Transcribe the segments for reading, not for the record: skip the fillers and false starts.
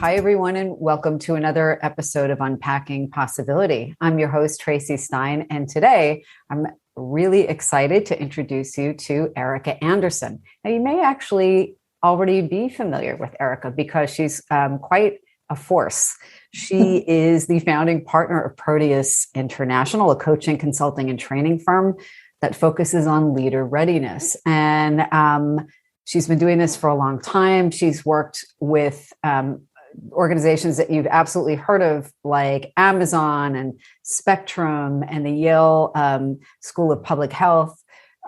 Hi, everyone, and welcome to another episode of Unpacking Possibility. I'm your host, Tracy Stein, and today I'm really excited to introduce you to Erika Andersen. Now, you may actually already be familiar with Erika because she's quite a force. She is the founding partner of Proteus International, a coaching, consulting, and training firm that focuses on leader readiness. And she's been doing this for a long time. She's worked with organizations that you've absolutely heard of, like Amazon and Spectrum and the Yale School of Public Health.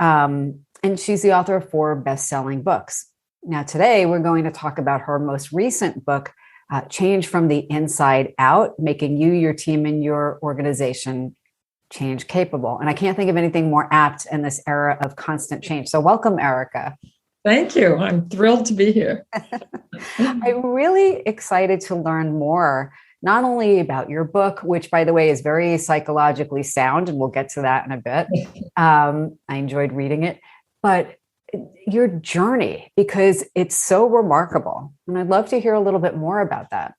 And she's the author of 4 best-selling books. Now, today, we're going to talk about her most recent book, Change from the Inside Out, Making You, Your Team, and Your Organization Change Capable. And I can't think of anything more apt in this era of constant change. So welcome, Erika. Thank you. I'm thrilled to be here. I'm really excited to learn more, not only about your book, which, by the way, is very psychologically sound, and we'll get to that in a bit. I enjoyed reading it, but your journey, because it's so remarkable. And I'd love to hear a little bit more about that.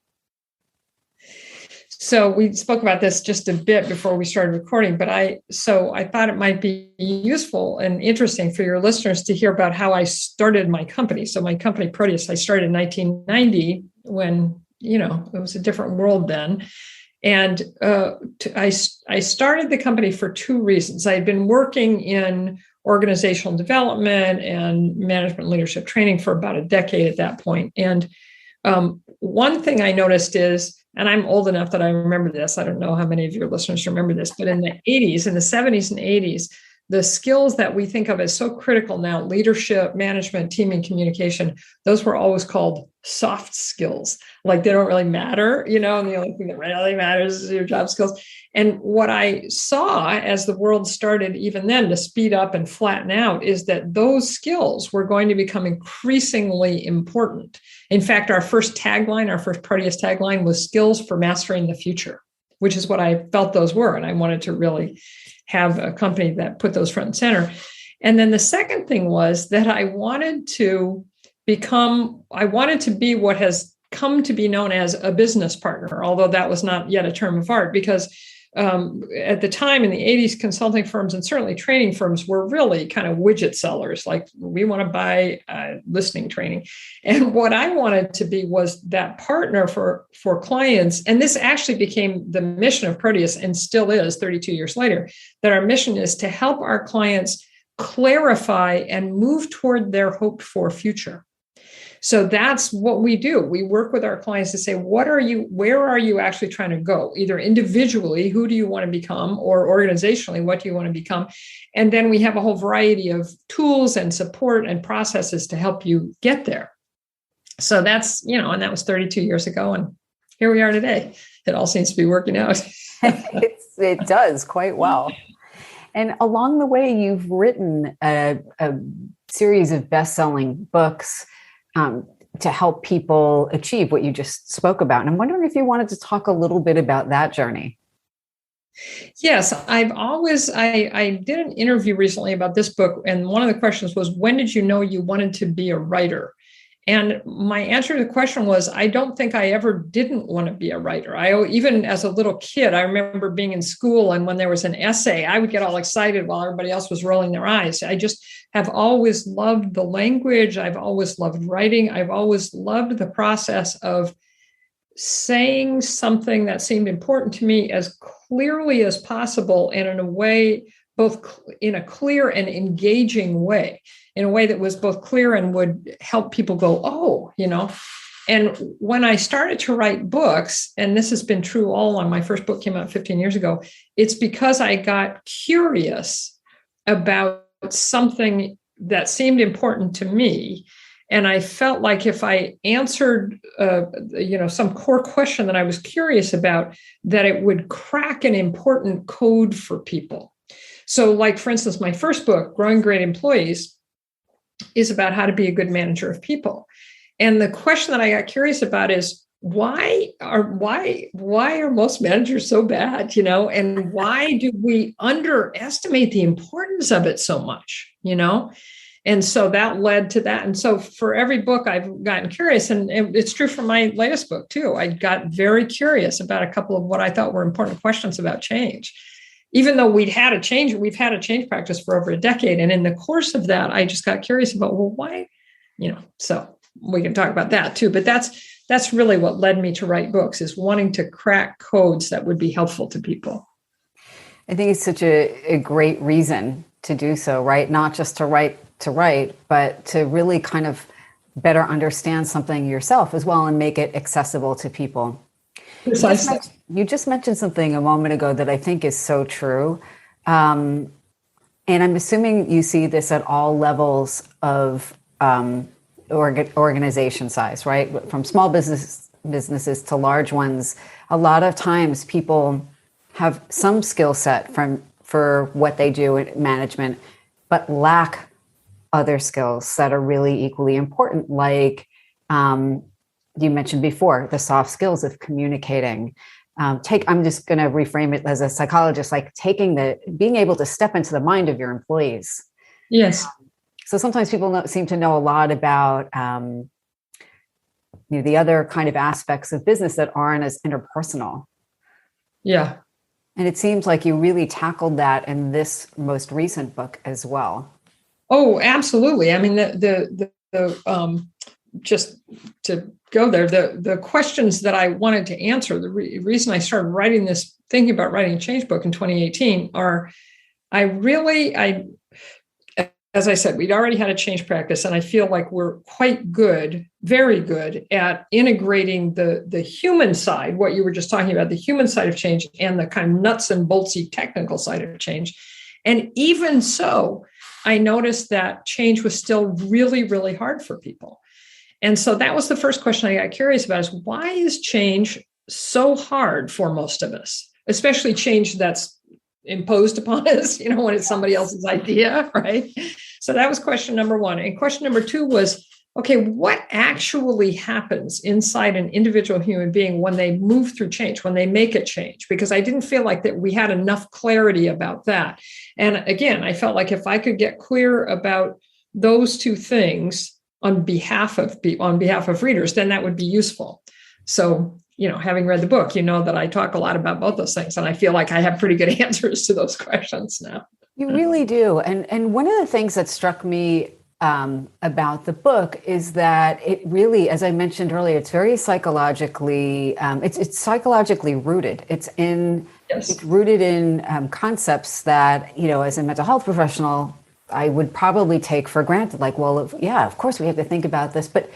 So we spoke about this just a bit before we started recording, but I thought it might be useful and interesting for your listeners to hear about how I started my company. So my company, Proteus, I started in 1990 when, it was a different world then. And I started the company for 2 reasons. I had been working in organizational development and management leadership training for about a decade at that point. And one thing I noticed is, and I'm old enough that I remember this, I don't know how many of your listeners remember this, but in the 80s, in the 70s and 80s, the skills that we think of as so critical now, leadership, management, teaming, communication, those were always called soft skills. Like they don't really matter, and the only thing that really matters is your job skills. And what I saw as the world started even then to speed up and flatten out is that those skills were going to become increasingly important. In fact, our first Proteus tagline was skills for mastering the future, which is what I felt those were. And I wanted to really have a company that put those front and center. And then the second thing was that I wanted to be what has come to be known as a business partner, although that was not yet a term of art, because at the time in the 80s, consulting firms and certainly training firms were really kind of widget sellers. Like, we want to buy listening training. And what I wanted to be was that partner for clients. And this actually became the mission of Proteus and still is 32 years later, that our mission is to help our clients clarify and move toward their hoped for future. So that's what we do. We work with our clients to say, where are you actually trying to go? Either individually, who do you want to become? Or organizationally, what do you want to become? And then we have a whole variety of tools and support and processes to help you get there. So that's, and that was 32 years ago. And here we are today. It all seems to be working out. It does quite well. And along the way, you've written a series of best-selling books to help people achieve what you just spoke about. And I'm wondering if you wanted to talk a little bit about that journey. Yes, I did an interview recently about this book. And one of the questions was, when did you know you wanted to be a writer? And my answer to the question was, I don't think I ever didn't want to be a writer. Even as a little kid, I remember being in school, and when there was an essay, I would get all excited while everybody else was rolling their eyes. I just have always loved the language. I've always loved writing. I've always loved the process of saying something that seemed important to me as clearly as possible and in a way, both in a clear and engaging way, in a way that was both clear and would help people go, oh, And when I started to write books, and this has been true all along, my first book came out 15 years ago, it's because I got curious about something that seemed important to me. And I felt like if I answered, some core question that I was curious about, that it would crack an important code for people. So, like, for instance, my first book, Growing Great Employees, is about how to be a good manager of people. And the question that I got curious about is, why are most managers so bad, and why do we underestimate the importance of it so much, And so that led to that. And so for every book, I've gotten curious, and it's true for my latest book too. I got very curious about a couple of what I thought were important questions about change. Even though we've had a change practice for over a decade. And in the course of that, I just got curious about, well, why, so we can talk about that too. But that's really what led me to write books, is wanting to crack codes that would be helpful to people. I think it's such a great reason to do so, right? Not just to write, but to really kind of better understand something yourself as well and make it accessible to people. Precisely. You just mentioned something a moment ago that I think is so true. And I'm assuming you see this at all levels of organization size, right? From small businesses to large ones. A lot of times people have some skill set for what they do in management, but lack other skills that are really equally important, like you mentioned before, the soft skills of communicating. I'm just going to reframe it as a psychologist, like being able to step into the mind of your employees. Yes. So sometimes people seem to know a lot about the other kind of aspects of business that aren't as interpersonal. Yeah. And it seems like you really tackled that in this most recent book as well. Oh, absolutely. I mean, just to go there, the questions that I wanted to answer, the reason I started thinking about writing a change book in 2018 are, as I said, we'd already had a change practice, and I feel like we're quite good, very good at integrating the human side, what you were just talking about, the human side of change, and the kind of nuts and boltsy technical side of change. And even so, I noticed that change was still really, really hard for people. And so that was the first question I got curious about, is why is change so hard for most of us, especially change that's imposed upon us, when it's somebody else's idea, right? So that was question number one. And question number two was, okay, what actually happens inside an individual human being when they move through change, when they make a change? Because I didn't feel like that we had enough clarity about that. And again, I felt like if I could get clear about those two things on behalf of readers, then that would be useful. So, having read the book, that I talk a lot about both those things, and I feel like I have pretty good answers to those questions now. You really do. And one of the things that struck me about the book is that it really, as I mentioned earlier, it's very psychologically, it's psychologically rooted. It's rooted in concepts that, as a mental health professional, I would probably take for granted. Like, well, yeah, of course we have to think about this, but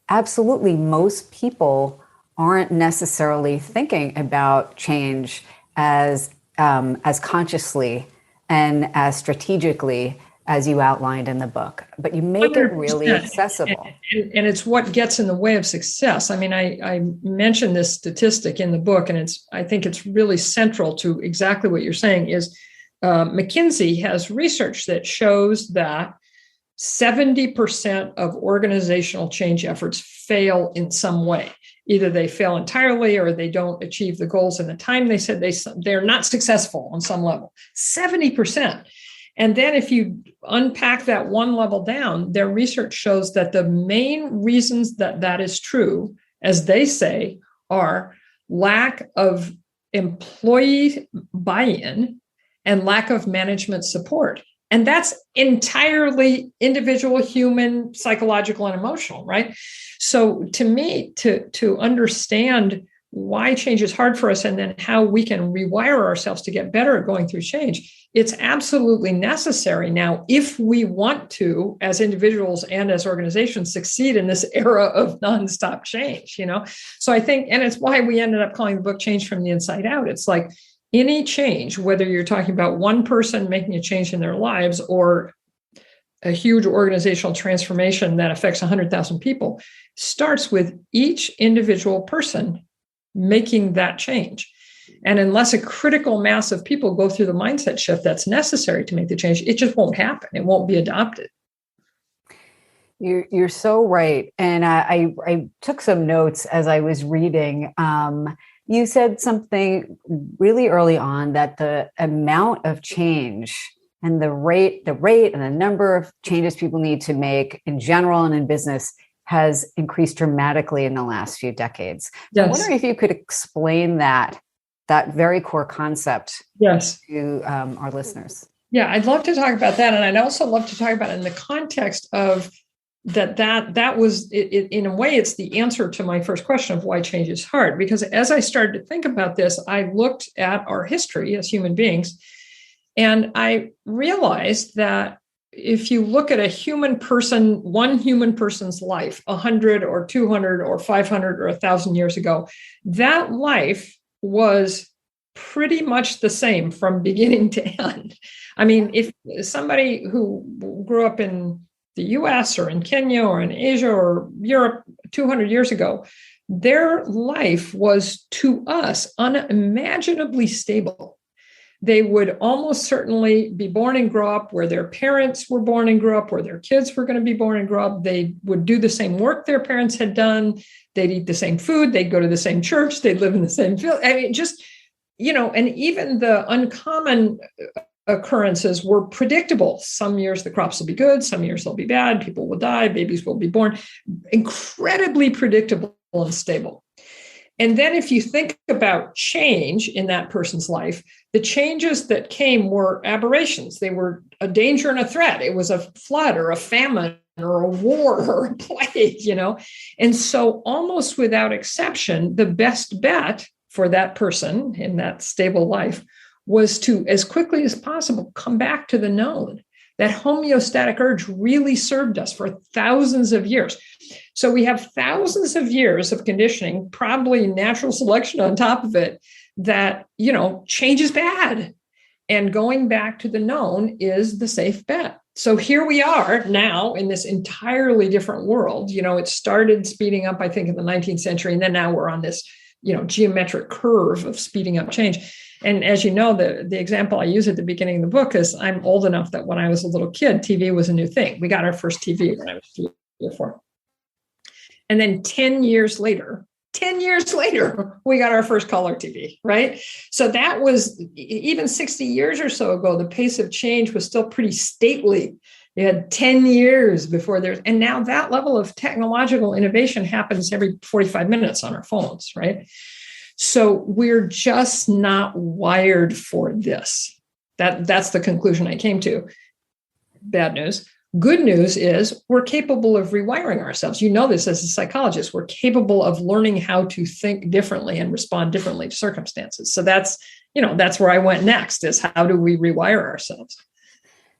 absolutely most people aren't necessarily thinking about change as consciously and as strategically as you outlined in the book, but you make 100%. It really accessible. And it's what gets in the way of success. I mean, I mentioned this statistic in the book, and I think it's really central to exactly what you're saying is McKinsey has research that shows that 70% of organizational change efforts fail in some way. Either they fail entirely or they don't achieve the goals in the time they said they're not successful on some level. 70%. And then if you unpack that one level down, their research shows that the main reasons that is true, as they say, are lack of employee buy-in and lack of management support. And that's entirely individual, human, psychological, and emotional, right? So to me, to understand why change is hard for us and then how we can rewire ourselves to get better at going through change, it's absolutely necessary now if we want to, as individuals and as organizations, succeed in this era of nonstop change, So I think, and it's why we ended up calling the book Change from the Inside Out. It's like, any change, whether you're talking about one person making a change in their lives or a huge organizational transformation that affects 100,000 people, starts with each individual person making that change. And unless a critical mass of people go through the mindset shift that's necessary to make the change, it just won't happen. It won't be adopted. You're so right. And I took some notes as I was reading. You said something really early on that the amount of change and the rate and the number of changes people need to make in general and in business has increased dramatically in the last few decades. So I'm wondering if you could explain that very core concept to our listeners. Yeah, I'd love to talk about that. And I'd also love to talk about it in the context of that was, in a way, it's the answer to my first question of why change is hard. Because as I started to think about this, I looked at our history as human beings, and I realized that if you look at one human person's life, 100 or 200 or 500 or 1,000 years ago, that life was pretty much the same from beginning to end. I mean, if somebody who grew up in the US or in Kenya or in Asia or Europe 200 years ago, their life was, to us, unimaginably stable. They would almost certainly be born and grow up where their parents were born and grew up, where their kids were going to be born and grow up. They would do the same work their parents had done. They'd eat the same food. They'd go to the same church. They'd live in the same field. I mean, just, and even the uncommon occurrences were predictable. Some years the crops will be good. Some years they'll be bad. People will die. Babies will be born. Incredibly predictable and stable. And then if you think about change in that person's life, the changes that came were aberrations. They were a danger and a threat. It was a flood or a famine or a war or a plague, And so almost without exception, the best bet for that person in that stable life was to, as quickly as possible, come back to the known. That homeostatic urge really served us for thousands of years. So we have thousands of years of conditioning, probably natural selection on top of it, that, change is bad. And going back to the known is the safe bet. So here we are now in this entirely different world. It started speeding up, I think, in the 19th century. And then now we're on this, geometric curve of speeding up change. And as you know, the example I use at the beginning of the book is I'm old enough that when I was a little kid, TV was a new thing. We got our first TV when I was 3 or 4. And then 10 years later, we got our first color TV, right? So that was, even 60 years or so ago, the pace of change was still pretty stately. You had 10 years before and now that level of technological innovation happens every 45 minutes on our phones, right? So we're just not wired for this. That's the conclusion I came to. Bad news. Good news is we're capable of rewiring ourselves. You know this as a psychologist. We're capable of learning how to think differently and respond differently to circumstances. So that's where I went next, is how do we rewire ourselves?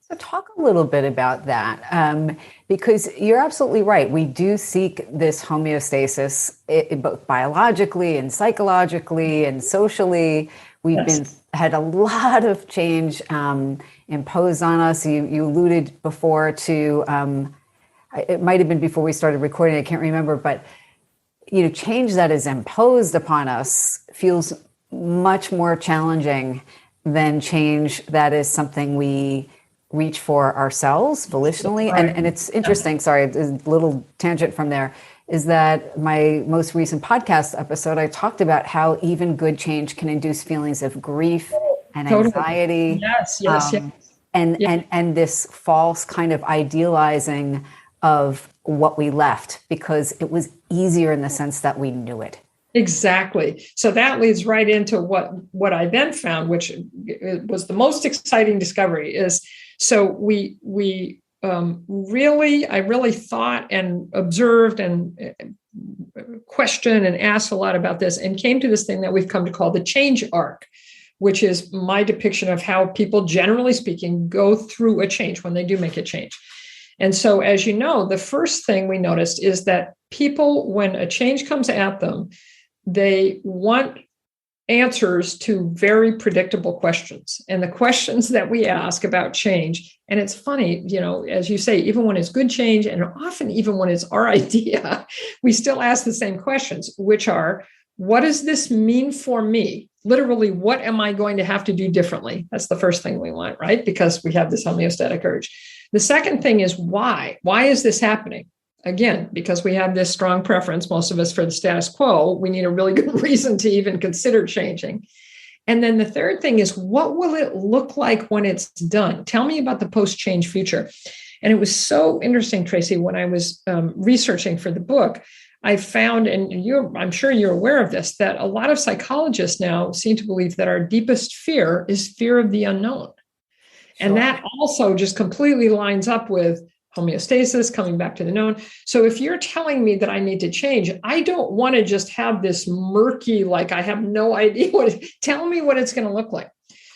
So talk a little bit about that, because you're absolutely right. We do seek this homeostasis, both biologically and psychologically and socially. We've had a lot of change imposed on us. You alluded before to, it might have been before we started recording, I can't remember, but change that is imposed upon us feels much more challenging than change that is something we reach for ourselves volitionally. Right. And it's interesting, sorry, a little tangent from there, is that my most recent podcast episode, I talked about how even good change can induce feelings of grief and anxiety. Yes. And this false kind of idealizing of what we left because it was easier in the sense that we knew it. Exactly. So that leads right into what I then found, which was the most exciting discovery, is so I really thought and observed and questioned and asked a lot about this and came to this thing that we've come to call the change arc, which is my depiction of how people, generally speaking, go through a change when they do make a change. And so, as you know, the first thing we noticed is that people, when a change comes at them, they want answers to very predictable questions. And the questions that we ask about change, and it's funny, as you say, even when it's good change, and often even when it's our idea, we still ask the same questions, which are, what does this mean for me? Literally, what am I going to have to do differently? That's the first thing we want, right? Because we have this homeostatic urge. The second thing is why? Why is this happening? Again, because we have this strong preference, most of us, for the status quo, we need a really good reason to even consider changing. And then the third thing is, what will it look like when it's done? Tell me about the post-change future. And it was so interesting, Tracy, when I was researching for the book, I found, and I'm sure you're aware of this, that a lot of psychologists now seem to believe that our deepest fear is fear of the unknown. Sure. And that also just completely lines up with homeostasis, coming back to the known. So if you're telling me that I need to change, I don't want to just have this murky, like I have no idea tell me what it's going to look like.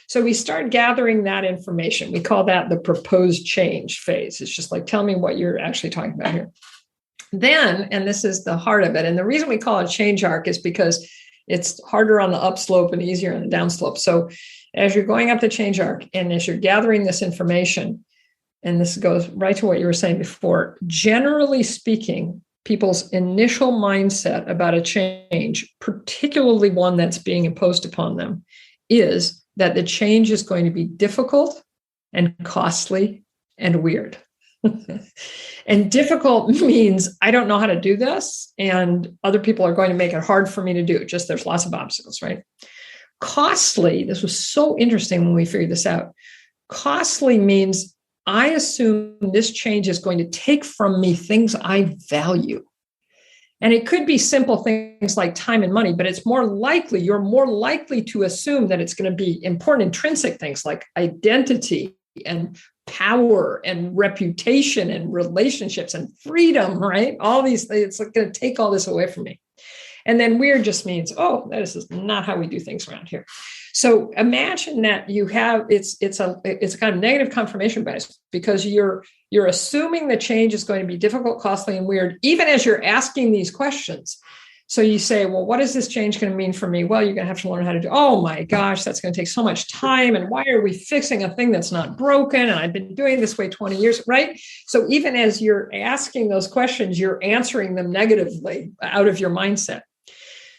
So we start gathering that information. We call that the proposed change phase. It's just like, tell me what you're actually talking about here. Then, and this is the heart of it, and the reason we call it change arc is because it's harder on the upslope and easier on the downslope. So as you're going up the change arc and as you're gathering this information, and this goes right to what you were saying before, generally speaking, people's initial mindset about a change, particularly one that's being imposed upon them, is that the change is going to be difficult and costly and weird. And difficult means I don't know how to do this, and other people are going to make it hard for me to do. Just there's lots of obstacles, right? Costly, this was so interesting when we figured this out. Costly means I assume this change is going to take from me things I value. And it could be simple things like time and money, but it's more likely, you're more likely to assume that it's going to be important intrinsic things like identity and power and reputation and relationships and freedom, right? All these things, it's going to take all this away from me. And then weird just means, oh, this is not how we do things around here. So imagine that you have, it's a kind of negative confirmation bias because you're assuming the change is going to be difficult, costly, and weird, even as you're asking these questions. So you say, well, what is this change going to mean for me? Well, you're going to have to learn how to do, oh my gosh, that's going to take so much time. And why are we fixing a thing that's not broken? And I've been doing this way 20 years, right? So even as you're asking those questions, you're answering them negatively out of your mindset.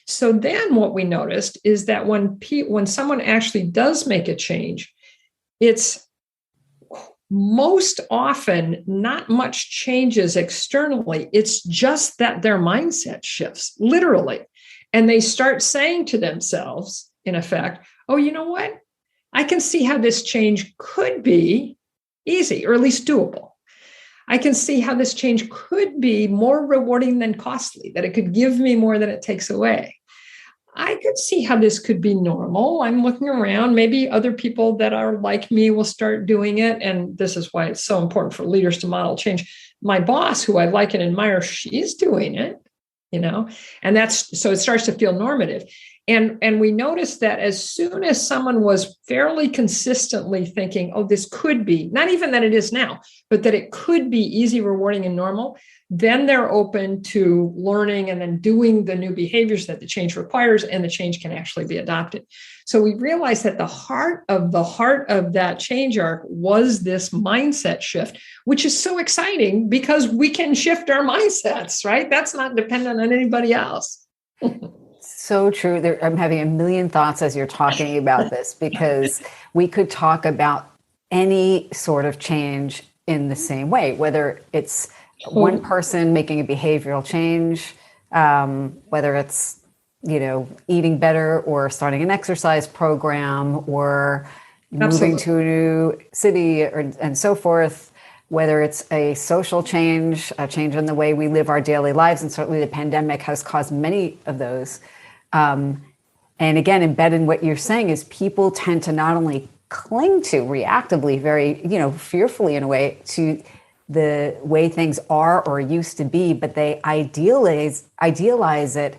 So then what we noticed is that when someone actually does make a change, it's most often not much changes externally. It's just that their mindset shifts, literally. And they start saying to themselves, in effect, oh, you know what? I can see how this change could be easy, or at least doable. I can see how this change could be more rewarding than costly, that it could give me more than it takes away. I could see how this could be normal. I'm looking around. Maybe other people that are like me will start doing it. And this is why it's so important for leaders to model change. My boss, who I like and admire, she's doing it, and so it starts to feel normative. And we noticed that as soon as someone was fairly consistently thinking, oh, this could be, not even that it is now, but that it could be easy, rewarding, and normal, then they're open to learning and then doing the new behaviors that the change requires, and the change can actually be adopted. So we realized that the heart of that change arc was this mindset shift, which is so exciting because we can shift our mindsets, right? That's not dependent on anybody else. So true. I'm having a million thoughts as you're talking about this, because we could talk about any sort of change in the same way, whether it's one person making a behavioral change, whether it's, eating better or starting an exercise program or moving to a new city and so forth, whether it's a social change, a change in the way we live our daily lives. And certainly the pandemic has caused many of those. And again, embedded in what you're saying is people tend to not only cling to reactively, very, fearfully in a way, to the way things are or used to be, but they idealize it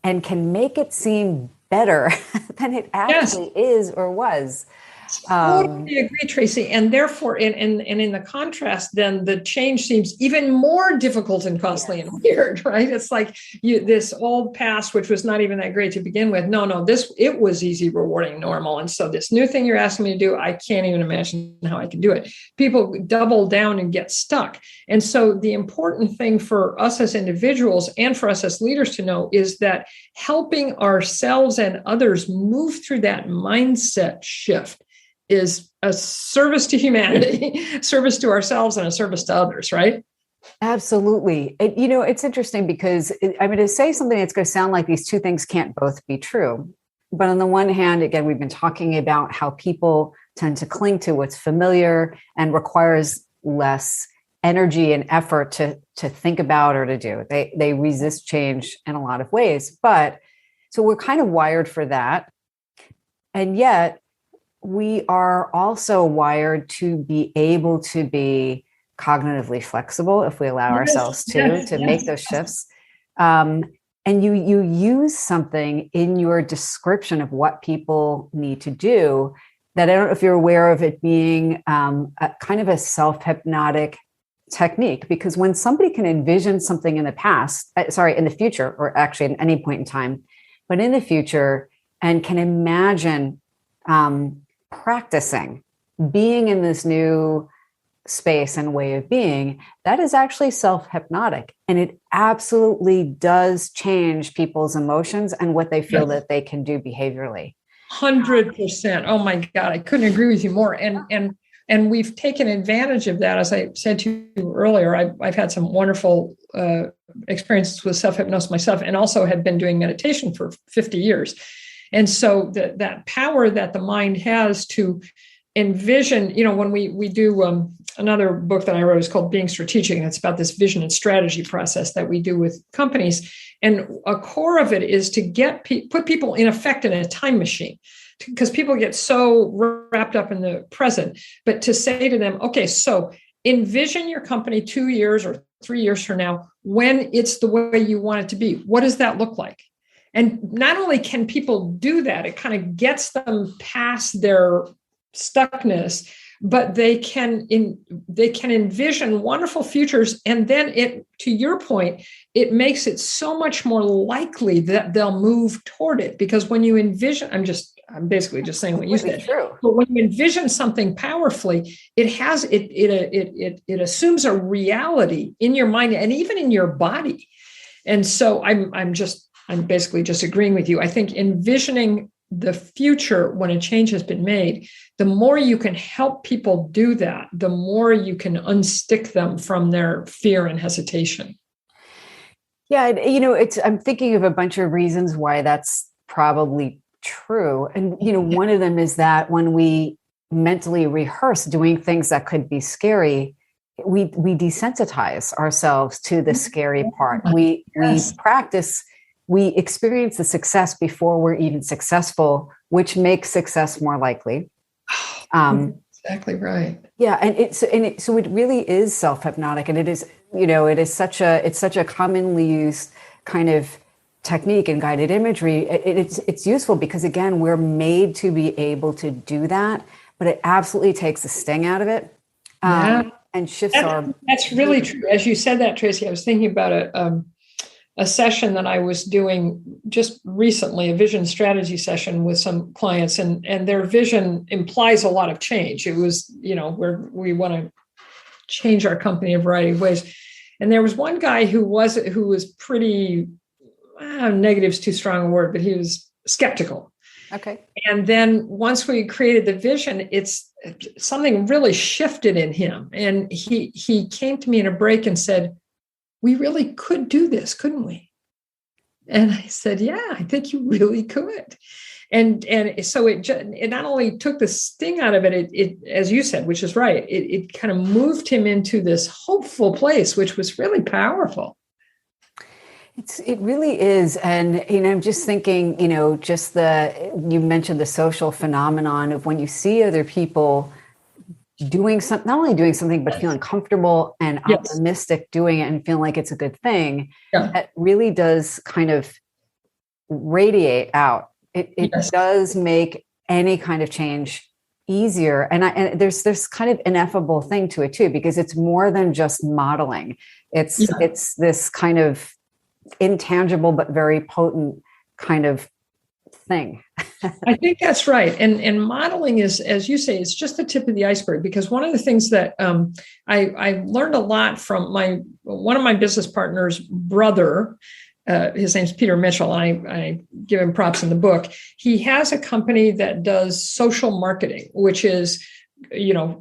and can make it seem better than it actually is or was. Totally agree, Tracy. And therefore, in the contrast, then the change seems even more difficult and costly and weird, right? It's like this old past, which was not even that great to begin with. No, it was easy, rewarding, normal. And so this new thing you're asking me to do, I can't even imagine how I can do it. People double down and get stuck. And so the important thing for us as individuals and for us as leaders to know is that helping ourselves and others move through that mindset shift is a service to humanity, service to ourselves, and a service to others, right? Absolutely. It's interesting because I'm going to say something that's going to sound like these two things can't both be true. but on the one hand, again, we've been talking about how people tend to cling to what's familiar and requires less energy and effort to think about or to do. They resist change in a lot of ways. But so we're kind of wired for that. And yet we are also wired to be able to be cognitively flexible if we allow ourselves to make those shifts. And you use something in your description of what people need to do that I don't know if you're aware of it being a kind of a self-hypnotic technique, because when somebody can envision something in the in the future, or actually at any point in time, but in the future, and can imagine practicing being in this new space and way of being, that is actually self-hypnotic. And it absolutely does change people's emotions and what they feel that they can do behaviorally. 100%. Oh my God, I couldn't agree with you more. And we've taken advantage of that. As I said to you earlier, I've had some wonderful experiences with self-hypnosis myself, and also have been doing meditation for 50 years. And so that power that the mind has to envision, when we do another book that I wrote is called Being Strategic, and it's about this vision and strategy process that we do with companies. And a core of it is to put people in effect in a time machine, because people get so wrapped up in the present, but to say to them, okay, so envision your company 2 years or 3 years from now, when it's the way you want it to be. What does that look like? And not only can people do that, it kind of gets them past their stuckness, but they can envision wonderful futures. And then to your point, it makes it so much more likely that they'll move toward it. Because when you envision, I'm basically just saying what you said. True. But when you envision something powerfully, it assumes a reality in your mind and even in your body. And so I'm basically just agreeing with you. I think envisioning the future when a change has been made, the more you can help people do that, the more you can unstick them from their fear and hesitation. Yeah, I'm thinking of a bunch of reasons why that's probably true. And, one of them is that when we mentally rehearse doing things that could be scary, we desensitize ourselves to the scary part. We practice. We experience the success before we're even successful, which makes success more likely. Exactly right. Yeah, so it really is self-hypnotic, and it is, it's such a commonly used kind of technique in guided imagery. It's useful because, again, we're made to be able to do that, but it absolutely takes the sting out of it, and shifts our. That's really true. As you said that, Tracy, I was thinking about a session that I was doing just recently, a vision strategy session with some clients, and their vision implies a lot of change. It was, where we want to change our company in a variety of ways. And there was one guy who was pretty, negative's too strong a word, but he was skeptical. Okay. And then once we created the vision, it's something really shifted in him. And he came to me in a break and said, we really could do this, couldn't we? And I said, yeah, I think you really could. And so it not only took the sting out of it, as you said, which is right, it kind of moved him into this hopeful place, which was really powerful. It really is. And, I'm just thinking, you mentioned the social phenomenon of when you see other people doing something, not only doing something, but feeling comfortable and optimistic doing it and feeling like it's a good thing, that really does kind of radiate out. It does make any kind of change easier. And there's kind of ineffable thing to it too, because it's more than just modeling. It's this kind of intangible, but very potent kind of thing. I think that's right. And modeling is, as you say, it's just the tip of the iceberg, because one of the things that I learned a lot from one of my business partners' brother, his name's Peter Mitchell, and I give him props in the book. He has a company that does social marketing, which is,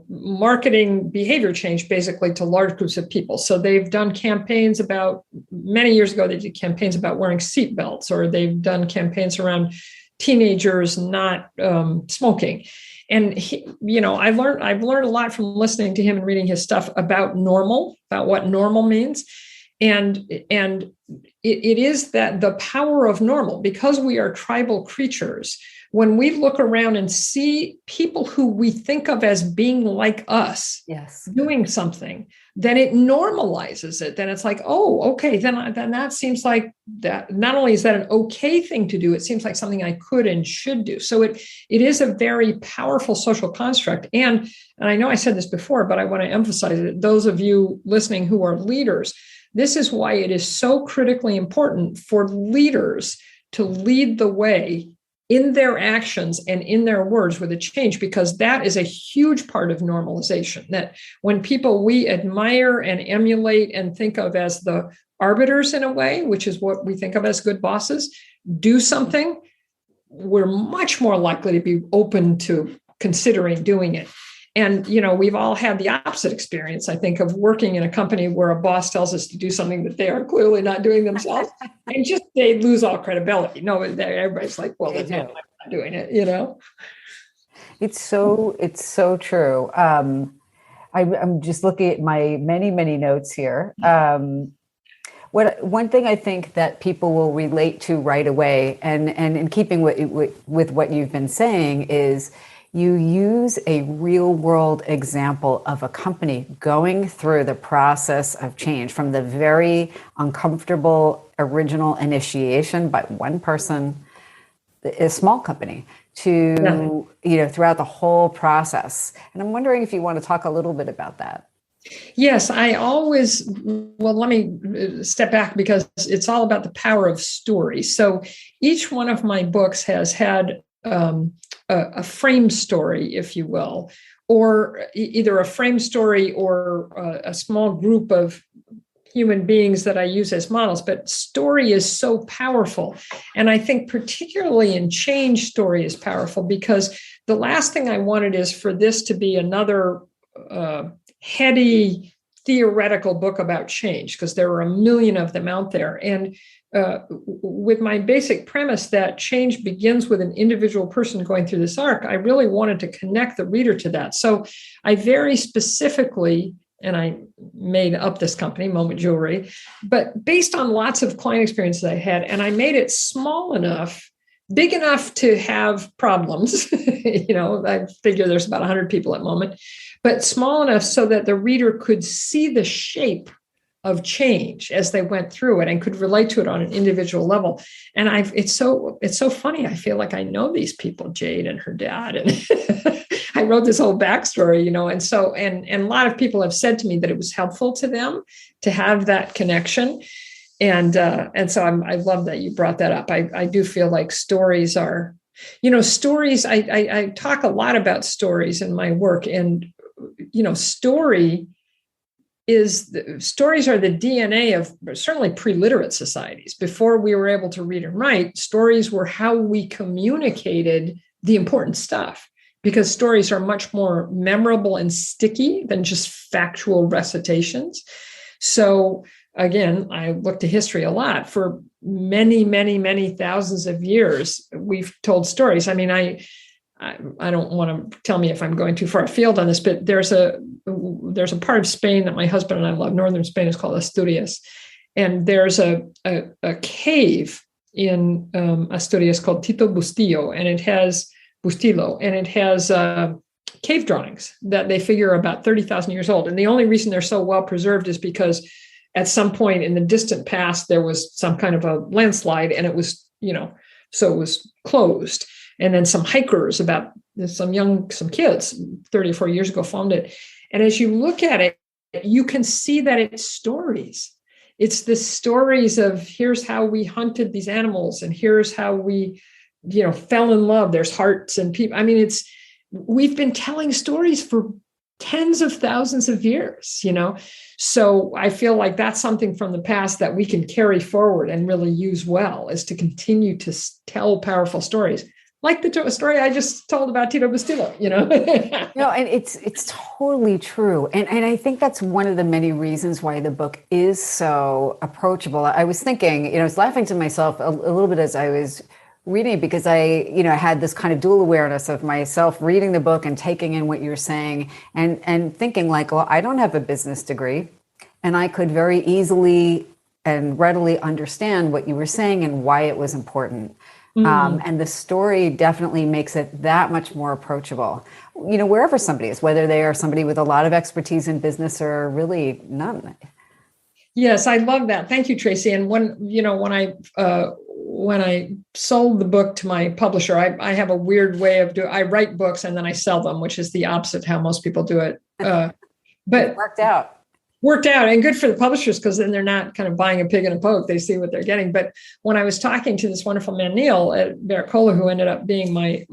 marketing behavior change basically to large groups of people. So they've done campaigns many years ago, they did campaigns about wearing seatbelts, or they've done campaigns around teenagers not smoking. And I've learned a lot from listening to him and reading his stuff about what normal means. And it is that the power of normal, because we are tribal creatures. When we look around and see people who we think of as being like us, yes, doing something, then it normalizes it. Then it's like, oh, okay, then that seems like that. Not only is that an okay thing to do, it seems like something I could and should do. So it is a very powerful social construct. And I know I said this before, but I want to emphasize it. Those of you listening who are leaders, this is why it is so critically important for leaders to lead the way in their actions and in their words with a change, because that is a huge part of normalization. That when people we admire and emulate and think of as the arbiters in a way, which is what we think of as good bosses, do something, we're much more likely to be open to considering doing it. And, we've all had the opposite experience, I think, of working in a company where a boss tells us to do something that they are clearly not doing themselves, and they lose all credibility. No, everybody's like, well, I'm not doing it, It's so true. I'm just looking at my many, many notes here. One thing I think that people will relate to right away, and in keeping with what you've been saying, is you use a real world example of a company going through the process of change, from the very uncomfortable original initiation by one person, a small company, to, throughout the whole process. And I'm wondering if you want to talk a little bit about that. Yes, let me step back, because it's all about the power of story. So each one of my books has had a frame story, if you will, or either a frame story or a small group of human beings that I use as models. But story is so powerful. And I think particularly in change, story is powerful, because the last thing I wanted is for this to be another heady theoretical book about change, because there are a million of them out there. And with my basic premise that change begins with an individual person going through this arc, I really wanted to connect the reader to that. So I very specifically, and I made up this company, Moment Jewelry, but based on lots of client experiences I had, and I made it small enough, big enough to have problems. I figure there's about 100 people at Moment, but small enough so that the reader could see the shape of change as they went through it and could relate to it on an individual level. And it's so funny. I feel like I know these people, Jade and her dad, and I wrote this whole backstory, and a lot of people have said to me that it was helpful to them to have that connection. And so I love that you brought that up. I do feel like stories are, stories. I talk a lot about stories in my work, and stories are the DNA of certainly pre-literate societies. Before we were able to read and write, stories were how we communicated the important stuff, because stories are much more memorable and sticky than just factual recitations. So again, I look to history a lot. For many, many, many thousands of years, we've told stories. I mean, I don't want to tell me if I'm going too far afield on this, but there's a part of Spain that my husband and I love. Northern Spain is called Asturias. And there's a cave in Asturias called Tito Bustillo, and it has cave drawings that they figure are about 30,000 years old. And the only reason they're so well preserved is because at some point in the distant past, there was some kind of a landslide, and it was, so it was closed. And then some hikers, some kids 30 or 40 years ago, found it. And as you look at it, you can see that it's stories. It's the stories of, here's how we hunted these animals, and here's how we, fell in love. There's hearts and people. I mean, we've been telling stories for tens of thousands of years, So I feel like that's something from the past that we can carry forward and really use well, is to continue to tell powerful stories. Like the story I just told about Tito Bustillo, And it's totally true. And I think that's one of the many reasons why the book is so approachable. I was thinking, I was laughing to myself a little bit as I was reading it because I had this kind of dual awareness of myself reading the book and taking in what you're saying and thinking like, well, I don't have a business degree and I could very easily and readily understand what you were saying and why it was important. And the story definitely makes it that much more approachable, wherever somebody is, whether they are somebody with a lot of expertise in business or really none. Yes, I love that. Thank you, Tracy. And when I sold the book to my publisher, I have a weird way of I write books and then I sell them, which is the opposite of how most people do it. But it worked out and good for the publishers because then they're not kind of buying a pig in a poke. They see what they're getting. But when I was talking to this wonderful man, Neil at Baracola, who ended up being my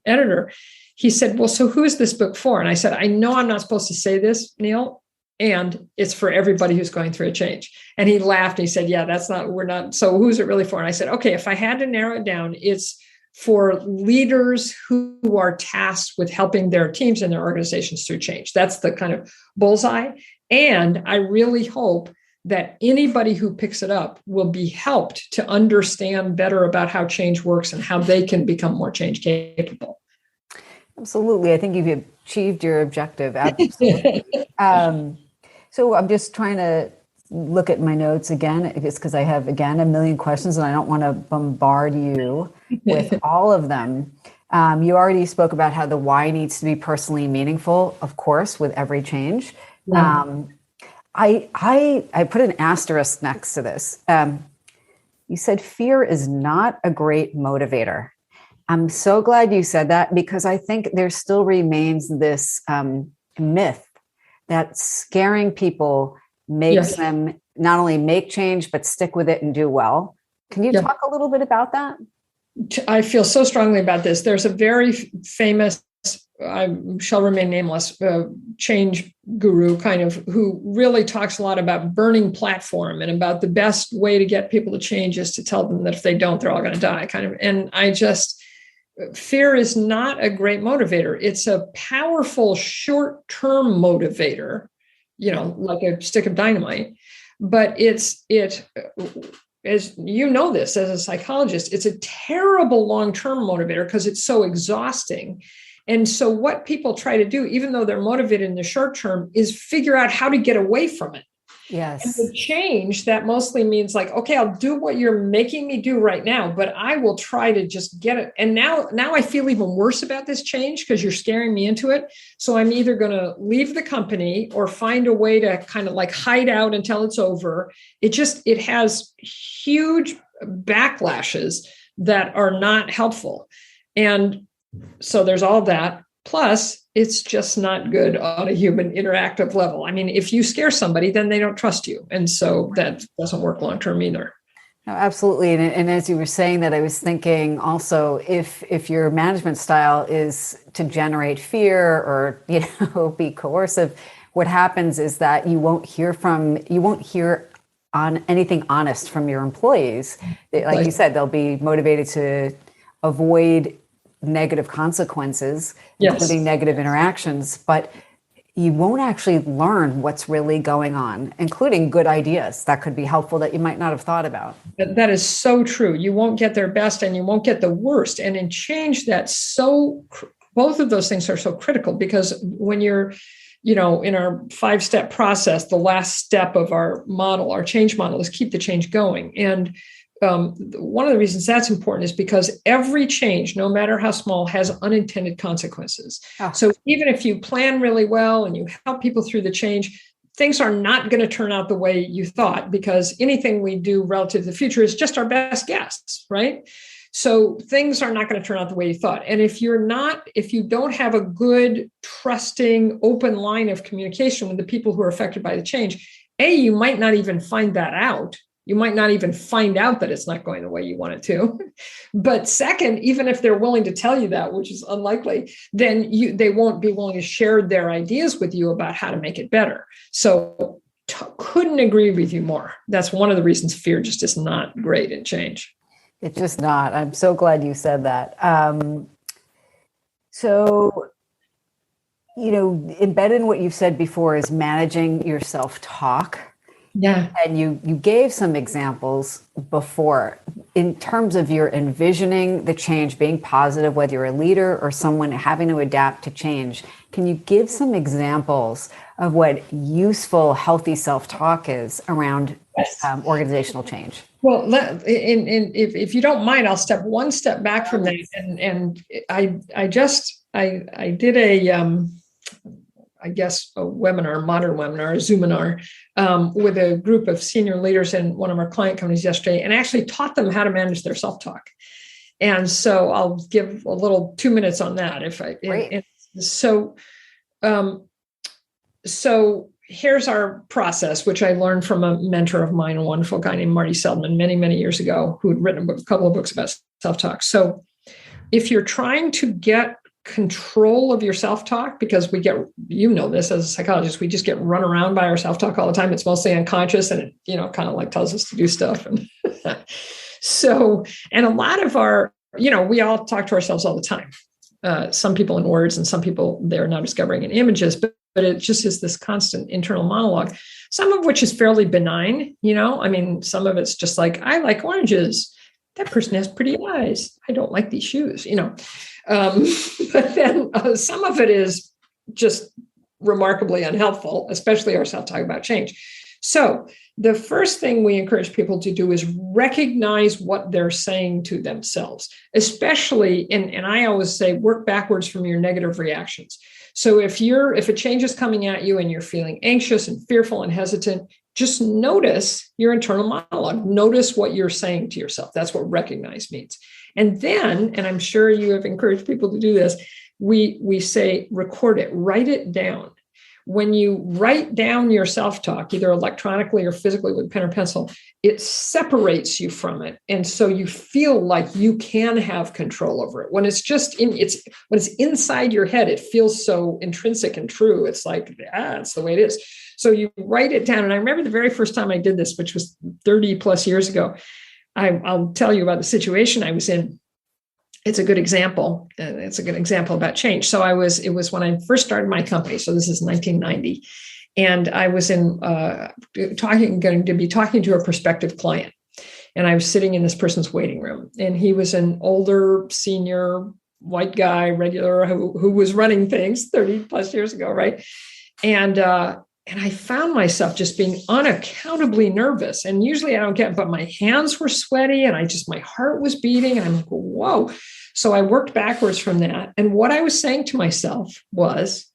editor, he said, well, so who is this book for? And I said, I know I'm not supposed to say this, Neil, and it's for everybody who's going through a change. And he laughed. And he said, yeah, we're not. So who's it really for? And I said, okay, if I had to narrow it down, it's for leaders who are tasked with helping their teams and their organizations through change. That's the kind of bullseye. And I really hope that anybody who picks it up will be helped to understand better about how change works and how they can become more change capable. Absolutely. I think you've achieved your objective. Absolutely. So I'm just trying to look at my notes again, just because I have, again, a million questions and I don't want to bombard you with all of them. You already spoke about how the why needs to be personally meaningful, of course, with every change. I put an asterisk next to this. You said fear is not a great motivator. I'm so glad you said that because I think there still remains this myth that scaring people makes them not only make change, but stick with it and do well. Can you talk a little bit about that? I feel so strongly about this. There's a very famous, I shall remain nameless, change guru kind of who really talks a lot about burning platform and about the best way to get people to change is to tell them that if they don't, they're all going to die kind of. And fear is not a great motivator. It's a powerful short-term motivator, like a stick of dynamite. But as you know this as a psychologist, it's a terrible long-term motivator because it's so exhausting. And so what people try to do, even though they're motivated in the short term, is figure out how to get away from it. Yes. And the change, that mostly means like, okay, I'll do what you're making me do right now, but I will try to just get it. And now I feel even worse about this change because you're scaring me into it. So I'm either going to leave the company or find a way to kind of like hide out until it's over. It has huge backlashes that are not helpful. And so there's all that. Plus, it's just not good on a human interactive level. I mean, if you scare somebody, then they don't trust you. And so that doesn't work long-term either. No, absolutely. And as you were saying that, I was thinking also, if your management style is to generate fear or, be coercive, what happens is that you won't hear on anything honest from your employees. Like you said, they'll be motivated to avoid negative consequences, including negative interactions, but you won't actually learn what's really going on, including good ideas that could be helpful that you might not have thought about. That is so true. You won't get their best and you won't get the worst. And in change, both of those things are so critical because when you're, in our 5-step process, the last step of our change model is keep the change going. And one of the reasons that's important is because every change, no matter how small, has unintended consequences. Oh. So even if you plan really well and you help people through the change, things are not going to turn out the way you thought because anything we do relative to the future is just our best guess, right? So things are not going to turn out the way you thought. And if you don't have a good, trusting, open line of communication with the people who are affected by the change, you might not even find that out. You might not even find out that it's not going the way you want it to. But second, even if they're willing to tell you that, which is unlikely, then they won't be willing to share their ideas with you about how to make it better. So couldn't agree with you more. That's one of the reasons fear just is not great in change. It's just not. I'm so glad you said that. So, embedded in what you've said before is managing your self-talk. Yeah. And you gave some examples before in terms of your envisioning the change being positive, whether you're a leader or someone having to adapt to change. Can you give some examples of what useful, healthy self-talk is around organizational change? Well, if you don't mind, I'll step one step back from that. And I did I guess a webinar, modern webinar, a Zoominar, with a group of senior leaders in one of our client companies yesterday, and actually taught them how to manage their self-talk. And so I'll give a little 2 minutes on that. So here's our process, which I learned from a mentor of mine, a wonderful guy named Marty Seldman, many, many years ago, who had written a couple of books about self-talk. So if you're trying to get control of your self-talk, because we get, this as a psychologist, we just get run around by our self-talk all the time. It's mostly unconscious, and it, kind of like tells us to do stuff. And so, and a lot of our, we all talk to ourselves all the time. Some people in words, and some people they're now discovering in images, but it just is this constant internal monologue, some of which is fairly benign. Some of it's just like, I like oranges. That person has pretty eyes. I don't like these shoes, but then some of it is just remarkably unhelpful, especially our self-talk about change. So the first thing we encourage people to do is recognize what they're saying to themselves, especially, and I always say, work backwards from your negative reactions. So if a change is coming at you and you're feeling anxious and fearful and hesitant, just notice your internal monologue. Notice what you're saying to yourself. That's what recognize means. And then, and I'm sure you have encouraged people to do this, we say, record it, write it down. When you write down your self-talk, either electronically or physically with pen or pencil, it separates you from it. And so you feel like you can have control over it. When it's just when it's inside your head, it feels so intrinsic and true. It's like, it's the way it is. So you write it down. And I remember the very first time I did this, which was 30 plus years ago. I'll tell you about the situation I was in. It's a good example. It's a good example about change. So it was when I first started my company. So this is 1990. And I was going to be talking to a prospective client. And I was sitting in this person's waiting room. And he was an older, senior, white guy, regular, who was running things 30 plus years ago, right? And I found myself just being unaccountably nervous. And usually I don't get, but my hands were sweaty and my heart was beating. And I'm like, whoa. So I worked backwards from that. And what I was saying to myself was,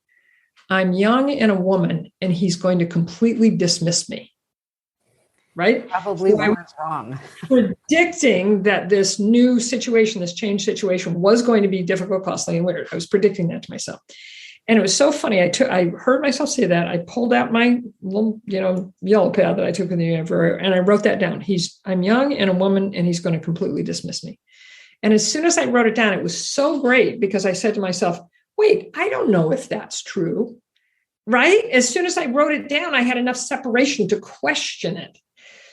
I'm young and a woman, and he's going to completely dismiss me. Right? Probably was wrong. Predicting that this new situation, this change situation, was going to be difficult, costly, and weird. I was predicting that to myself. And it was so funny. I heard myself say that. I pulled out my little, yellow pad that I took in the library, and I wrote that down. I'm young and a woman, and he's going to completely dismiss me. And as soon as I wrote it down, it was so great because I said to myself, wait, I don't know if that's true, right? As soon as I wrote it down, I had enough separation to question it.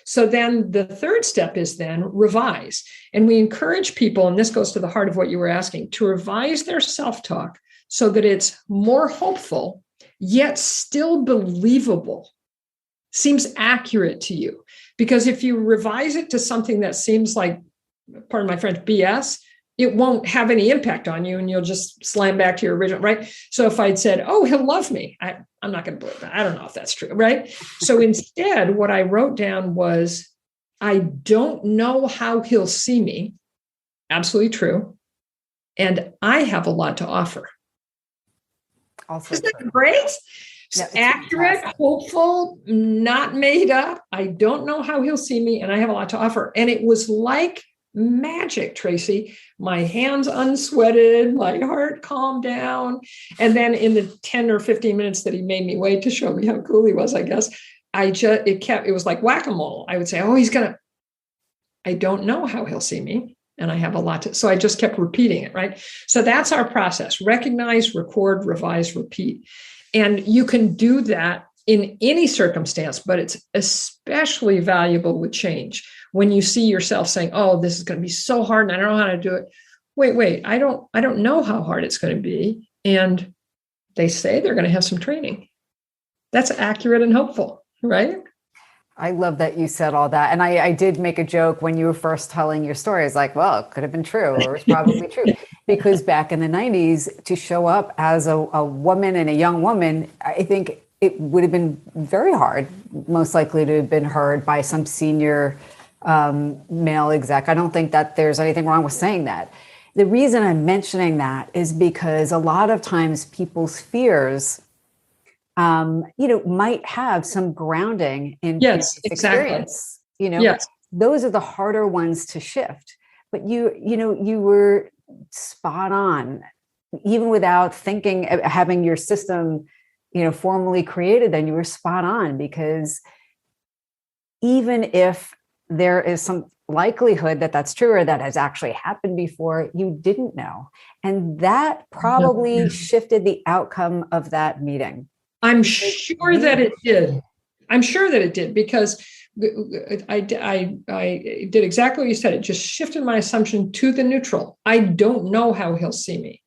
So then the third step is then revise. And we encourage people, and this goes to the heart of what you were asking, to revise their self-talk so that it's more hopeful, yet still believable, seems accurate to you. Because if you revise it to something that seems like, pardon my French, BS, it won't have any impact on you and you'll just slam back to your original, right? So if I'd said, oh, he'll love me, I'm not going to believe that. I don't know if that's true, right? So instead, what I wrote down was, I don't know how he'll see me. Absolutely true. And I have a lot to offer. Also Isn't that great? Yeah, accurate, fantastic. Hopeful, not made up. I don't know how he'll see me, and I have a lot to offer. And it was like magic, Tracy. My hands unsweated, my heart calmed down. And then in the 10 or 15 minutes that he made me wait to show me how cool he was, I guess, it was like whack-a-mole. I would say, oh, I don't know how he'll see me. And I have a lot to, so I just kept repeating it, right? So that's our process. Recognize, record, revise, repeat. And you can do that in any circumstance, but it's especially valuable with change. When you see yourself saying, oh, this is going to be so hard and I don't know how to do it. Wait, I don't know how hard it's going to be. And they say they're going to have some training. That's accurate and hopeful, right? I love that you said all that. And I did make a joke when you were first telling your story. It's like, well, it could have been true, or it's probably true. Because back in the 90s, to show up as a woman and a young woman, I think it would have been very hard, most likely to have been heard by some senior male exec. I don't think that there's anything wrong with saying that. The reason I'm mentioning that is because a lot of times people's fears might have some grounding in Yes, previous exactly. experience. Yes. Those are the harder ones to shift. But you were spot on, even without thinking, having your system, formally created. Then you were spot on, because even if there is some likelihood that that's true or that has actually happened before, you didn't know, and that probably shifted the outcome of that meeting. I'm sure that it did. I'm sure that it did, because I did exactly what you said. It just shifted my assumption to the neutral. I don't know how he'll see me.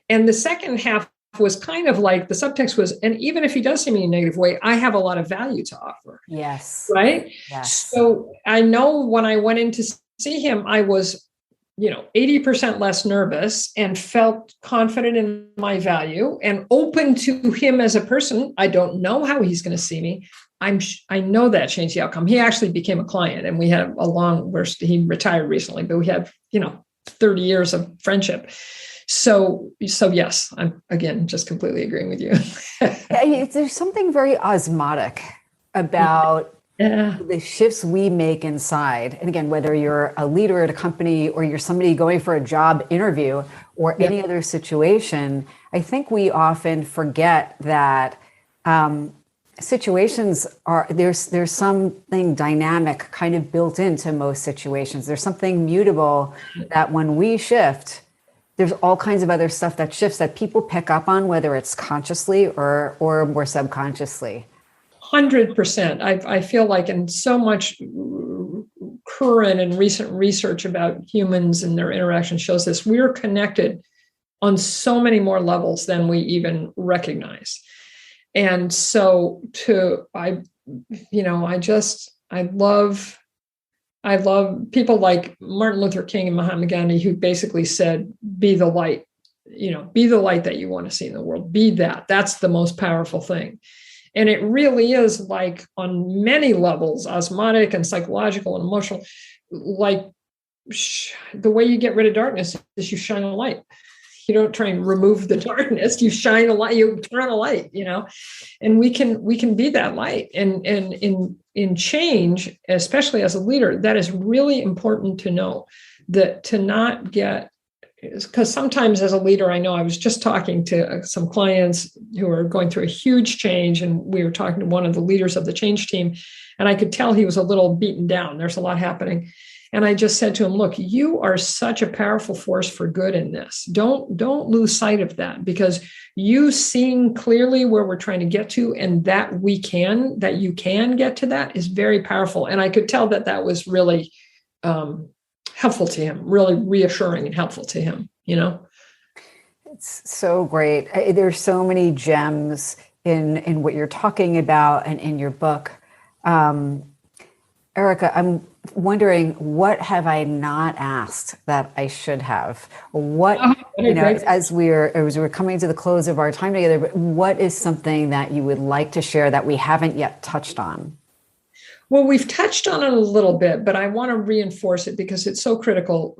And the second half was kind of like, the subtext was, and even if he does see me in a negative way, I have a lot of value to offer. Yes. Right? Yes. So I know when I went in to see him, I was 80% less nervous and felt confident in my value and open to him as a person. I don't know how he's going to see me. I know that changed the outcome. He actually became a client, and we had he retired recently, but we had, 30 years of friendship. So yes, I'm again, just completely agreeing with you. There's something very osmotic about the shifts we make inside. And again, whether you're a leader at a company or you're somebody going for a job interview or any other situation, I think we often forget that situations there's something dynamic kind of built into most situations. There's something mutable that when we shift, there's all kinds of other stuff that shifts that people pick up on, whether it's consciously or more subconsciously. 100%. I feel like, in so much current and recent research about humans and their interaction shows this, we're connected on so many more levels than we even recognize. And so I love people like Martin Luther King and Mahatma Gandhi, who basically said, be the light, be the light that you want to see in the world. Be that. That's the most powerful thing. And it really is, like, on many levels, osmotic and psychological and emotional, like the way you get rid of darkness is you shine a light. You don't try and remove the darkness. You shine a light, you turn a light, and we can be that light. And in change, especially as a leader, that is really important to know, that to not get, because sometimes as a leader, I know I was just talking to some clients who are going through a huge change, and we were talking to one of the leaders of the change team, and I could tell he was a little beaten down. There's a lot happening. And I just said to him, look, you are such a powerful force for good in this. Don't lose sight of that, because you seeing clearly where we're trying to get to, and that you can get to that, is very powerful. And I could tell that was really helpful to him, really reassuring and helpful to him, It's so great. There's so many gems in what you're talking about and in your book. Erika, I'm wondering, what have I not asked that I should have? What, as we were coming to the close of our time together, but what is something that you would like to share that we haven't yet touched on? Well, we've touched on it a little bit, but I want to reinforce it because it's so critical.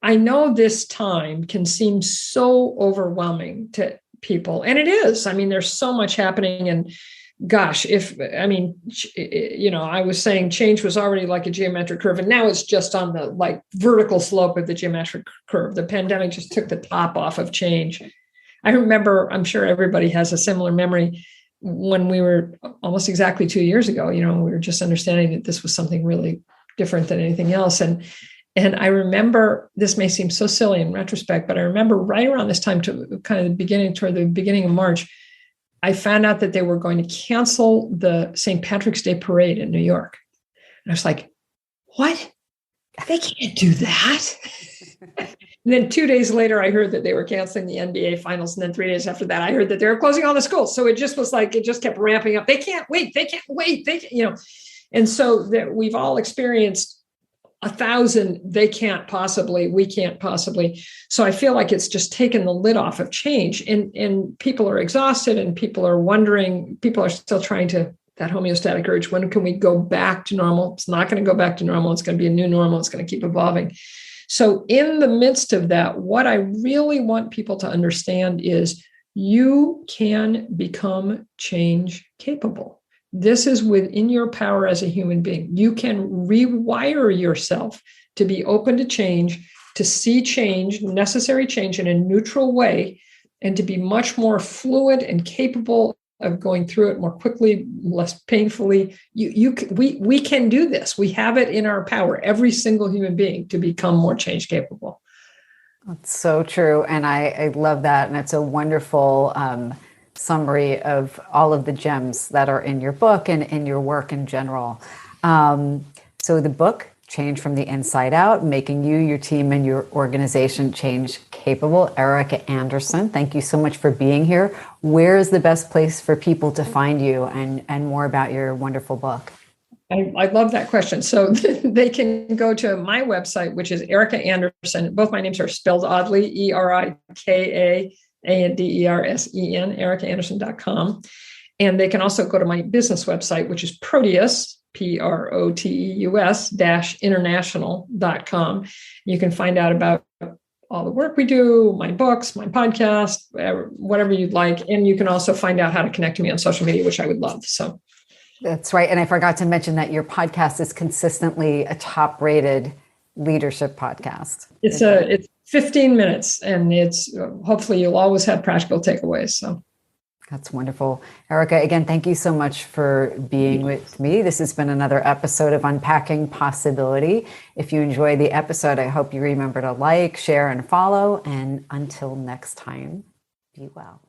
I know this time can seem so overwhelming to people, and it is. I mean, there's so much happening, and gosh, I was saying change was already like a geometric curve, and now it's just on the vertical slope of the geometric curve. The pandemic just took the top off of change. I remember, I'm sure everybody has a similar memory, when we were almost exactly 2 years ago, we were just understanding that this was something really different than anything else. And I remember, this may seem so silly in retrospect, but I remember right around this time, toward the beginning of March, I found out that they were going to cancel the St. Patrick's Day parade in New York. And I was like, what? They can't do that. And then 2 days later, I heard that they were canceling the NBA finals. And then 3 days after that, I heard that they were closing all the schools. So it just was like, it just kept ramping up. They can't wait. They can't wait. And so that we've all experienced 1,000, they can't possibly, we can't possibly. So I feel like it's just taken the lid off of change, and people are exhausted, and people are wondering, people are still trying to, that homeostatic urge, when can we go back to normal? It's not going to go back to normal. It's going to be a new normal. It's going to keep evolving. So in the midst of that, what I really want people to understand is you can become change capable. This is within your power as a human being. You can rewire yourself to be open to change, to see change, necessary change in a neutral way, and to be much more fluid and capable of going through it more quickly, less painfully. We can do this. We have it in our power, every single human being, to become more change capable. That's so true. And I love that. And it's a wonderful summary of all of the gems that are in your book and in your work in general. So the book, Change from the Inside Out, Making You, Your Team, and Your Organization Change Capable. Erika Andersen, thank you so much for being here. Where is the best place for people to find you and more about your wonderful book? I love that question. So they can go to my website, which is Erika Andersen. Both my names are spelled oddly, ErikaAndersen, erikaandersen.com. And they can also go to my business website, which is Proteus, Proteus-international.com. You can find out about all the work we do, my books, my podcast, whatever you'd like. And you can also find out how to connect to me on social media, which I would love. So that's right. And I forgot to mention that your podcast is consistently a top-rated leadership podcast. It's 15 minutes, and it's hopefully you'll always have practical takeaways. So that's wonderful. Erika, again, thank you so much for being with me. This has been another episode of Unpacking Possibility. If you enjoyed the episode, I hope you remember to like, share, and follow. And until next time, be well.